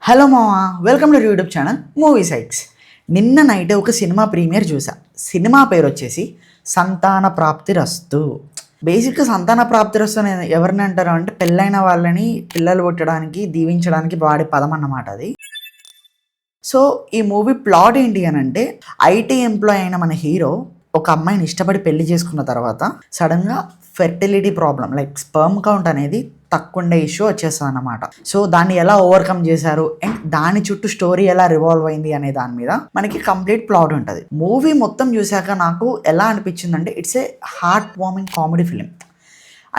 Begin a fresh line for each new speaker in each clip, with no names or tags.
Hello మావా, welcome to YouTube channel movie sites. నిన్న night ఒక సినిమా ప్రీమియర్ చూసా. సినిమా పేరు వచ్చేసి సంతాన ప్రాప్తి రస్తు. బేసిక్గా సంతాన ప్రాప్తి రస్తు అని ఎవరిని అంటారు అంటే పెళ్ళైన వాళ్ళని పిల్లలు పుట్టడానికి దీవించడానికి వాడే పదం అన్నమాట అది. సో ఈ మూవీ ప్లాట్ ఏంటి అని అంటే, ఐటీ ఎంప్లాయ్ అయిన మన హీరో ఒక అమ్మాయిని ఇష్టపడి పెళ్లి చేసుకున్న తర్వాత సడన్గా fertility problem like sperm count అనేది తక్కువ ఉండే ఇష్యూ వచ్చేస్తుంది అన్నమాట. సో దాన్ని ఎలా ఓవర్కమ్ చేశారు అండ్ దాని చుట్టూ స్టోరీ ఎలా రివాల్వ్ అయింది అనే దాని మీద మనకి కంప్లీట్ ప్లాట్ ఉంటుంది. మూవీ మొత్తం చూశాక నాకు ఎలా అనిపించిందంటే it's a heart warming comedy film.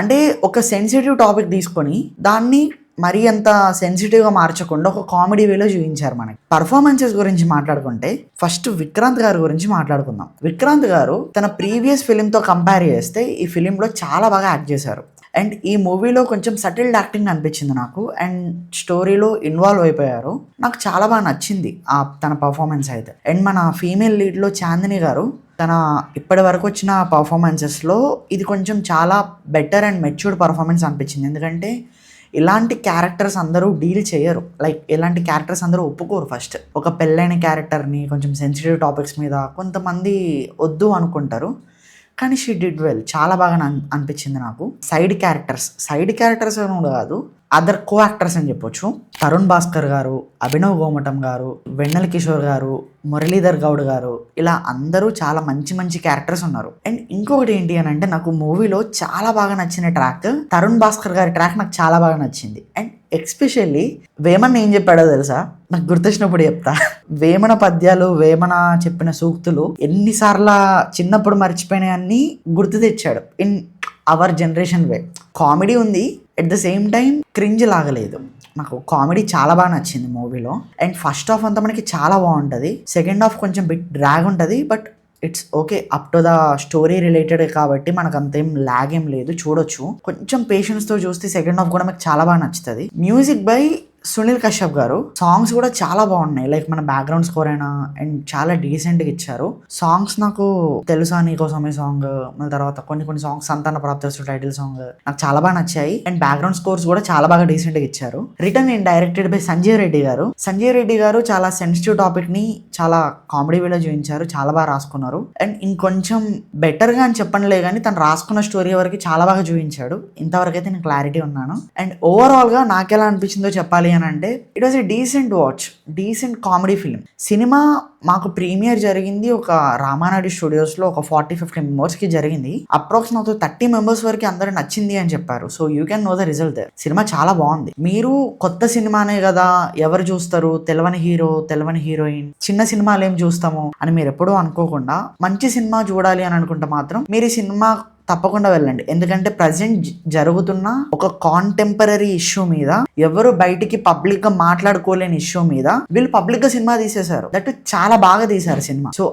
అంటే ఒక సెన్సిటివ్ టాపిక్ తీసుకొని దాన్ని మరీ అంత సెన్సిటివ్గా మార్చకుండా ఒక కామెడీ వేలో చూపించారు. మనకి పర్ఫార్మెన్సెస్ గురించి మాట్లాడుకుంటే ఫస్ట్ విక్రాంత్ గారి గురించి మాట్లాడుకుందాం. విక్రాంత్ గారు తన ప్రీవియస్ ఫిలింతో కంపేర్ చేస్తే ఈ ఫిలింలో చాలా బాగా యాక్ట్ చేశారు. అండ్ ఈ మూవీలో కొంచెం సటిల్డ్ యాక్టింగ్ అనిపించింది నాకు. అండ్ స్టోరీలో ఇన్వాల్వ్ అయిపోయారు. నాకు చాలా బాగా నచ్చింది తన పర్ఫార్మెన్స్ అయితే. అండ్ మన ఫీమేల్ లీడ్లో చాందిని గారు తన ఇప్పటి వరకు వచ్చిన పర్ఫార్మెన్సెస్లో ఇది కొంచెం చాలా బెటర్ అండ్ మెచ్యూర్డ్ పర్ఫార్మెన్స్ అనిపించింది. ఎందుకంటే ఇలాంటి క్యారెక్టర్స్ అందరూ డీల్ చేయరు. లైక్ ఇలాంటి క్యారెక్టర్స్ అందరూ ఒప్పుకోరు. ఫస్ట్ ఒక పెళ్ళైన క్యారెక్టర్ని కొంచెం సెన్సిటివ్ టాపిక్స్ మీద కొంతమంది వద్దు అనుకుంటారు. కానీ షీ డిడ్ వెల్. చాలా బాగా అనిపించింది నాకు. సైడ్ క్యారెక్టర్స్ కూడా కాదు, అదర్ కో యాక్టర్స్ అని చెప్పొచ్చు. తరుణ్ భాస్కర్ గారు, అభినవ్ గోమటం గారు, వెన్నెల కిషోర్ గారు, మురళీధర్ గౌడ్ గారు, ఇలా అందరూ చాలా మంచి మంచి క్యారెక్టర్స్ ఉన్నారు. అండ్ ఇంకొకటి ఏంటి అని అంటే, నాకు మూవీలో చాలా బాగా నచ్చిన ట్రాక్ తరుణ్ భాస్కర్ గారి ట్రాక్ నాకు చాలా బాగా నచ్చింది. అండ్ ఎక్స్పెషల్లీ వేమన్ ఏం చెప్పాడో తెలుసా? నాకు గుర్తొచ్చినప్పుడు చెప్తా. వేమన పద్యాలు, వేమన చెప్పిన సూక్తులు ఎన్నిసార్లు చిన్నప్పుడు మర్చిపోయినాయన్నీ గుర్తు తెచ్చాడు in our generation way. Comedy ఉంది, at the same time cringe లాగలేదు. నాకు కామెడీ చాలా బాగా నచ్చింది మూవీలో. అండ్ ఫస్ట్ హాఫ్ అంతా మనకి చాలా బాగుంటుంది. సెకండ్ హాఫ్ కొంచెం బిట్ డ్రాగ్ ఉంటుంది, but it's okay. Up to the story related కాబట్టి మనకు అంతేం ల్యాగ్ ఏం లేదు, చూడొచ్చు. కొంచెం పేషెన్స్తో చూస్తే సెకండ్ హాఫ్ కూడా మీకు చాలా బాగా నచ్చుతుంది. మ్యూజిక్ బై సునీల్ కశ్యప్ గారు. సాంగ్స్ కూడా చాలా బాగున్నాయి. లైక్ మన బ్యాక్గ్రౌండ్ స్కోర్ అయినా అండ్ చాలా డీసెంట్గా ఇచ్చారు. సాంగ్స్ నాకు తెలుసా నీకోసమే సాంగ్, మళ్ళీ తర్వాత కొన్ని సాంగ్స్ సంతాన ప్రాప్తి టైటిల్ సాంగ్ నాకు చాలా బాగా నచ్చాయి. అండ్ బ్యాక్గ్రౌండ్ స్కోర్స్ కూడా చాలా బాగా డీసెంట్గా ఇచ్చారు. Return and directed by Sanjay Reddy గారు చాలా సెన్సిటివ్ టాపిక్ ని చాలా కామెడీ వేలో చూపించారు. చాలా బాగా రాసుకున్నారు. అండ్ ఇంకొంచెం బెటర్ గా అని చెప్పనులే కానీ తను రాసుకున్న స్టోరీ వరకు చాలా బాగా చూపించాడు. ఇంతవరకు అయితే నేను క్లారిటీ ఉన్నాను. అండ్ ఓవరాల్ గా నాకెలా అనిపించిందో చెప్పాలి అని అంటే, it was a decent watch, decent comedy film. Cinema మాకు ప్రీమియర్ జరిగింది ఒక రామానాయుడు స్టూడియోస్ లో ఒక 40-50 మెంబర్స్ కి జరిగింది. అప్రాక్స్ నాకు 30 మెంబర్స్ వరకు అందరూ నచ్చింది అని చెప్పారు. So you can know the result. Cinema చాలా బాగుంది. మీరు కొత్త సినిమానే కదా, ఎవరు చూస్తారు, తెలవని హీరో తెలవని హీరోయిన్, చిన్న సినిమాలు ఏం చూస్తాము అని మీరు ఎప్పుడూ అనుకోకుండా మంచి సినిమా చూడాలి అని అనుకుంటే మాత్రం మీరు ఈ సినిమా తప్పకుండా వెళ్ళండి. ఎందుకంటే ప్రజెంట్ జరుగుతున్న ఒక కాంటెంపరీ ఇష్యూ మీద, ఎవరు బయటికి పబ్లిక్ గా మాట్లాడుకోలేని ఇష్యూ మీద వీళ్ళు పబ్లిక్ గా సినిమా తీసేశారు. దట్ చాలా బాగా తీశారు సినిమా. సో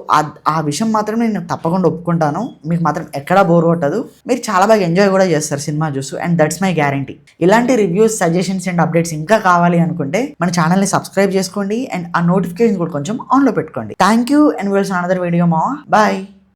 ఆ విషయం మాత్రం నేను తప్పకుండా ఒప్పుకుంటాను. మీకు మాత్రం ఎక్కడా బోర్ కొట్టదు. మీరు చాలా బాగా ఎంజాయ్ కూడా చేస్తారు సినిమా చూస్తూ. And that's my guarantee. ఇలాంటి రివ్యూస్, సజెషన్స్ అండ్ అప్డేట్స్ ఇంకా కావాలి అనుకుంటే మన ఛానల్ ని సబ్స్క్రైబ్ చేసుకోండి. అండ్ ఆ నోటిఫికేషన్ కూడా కొంచెం ఆన్ లో పెట్టుకోండి. Thank you and will see another video. Bye.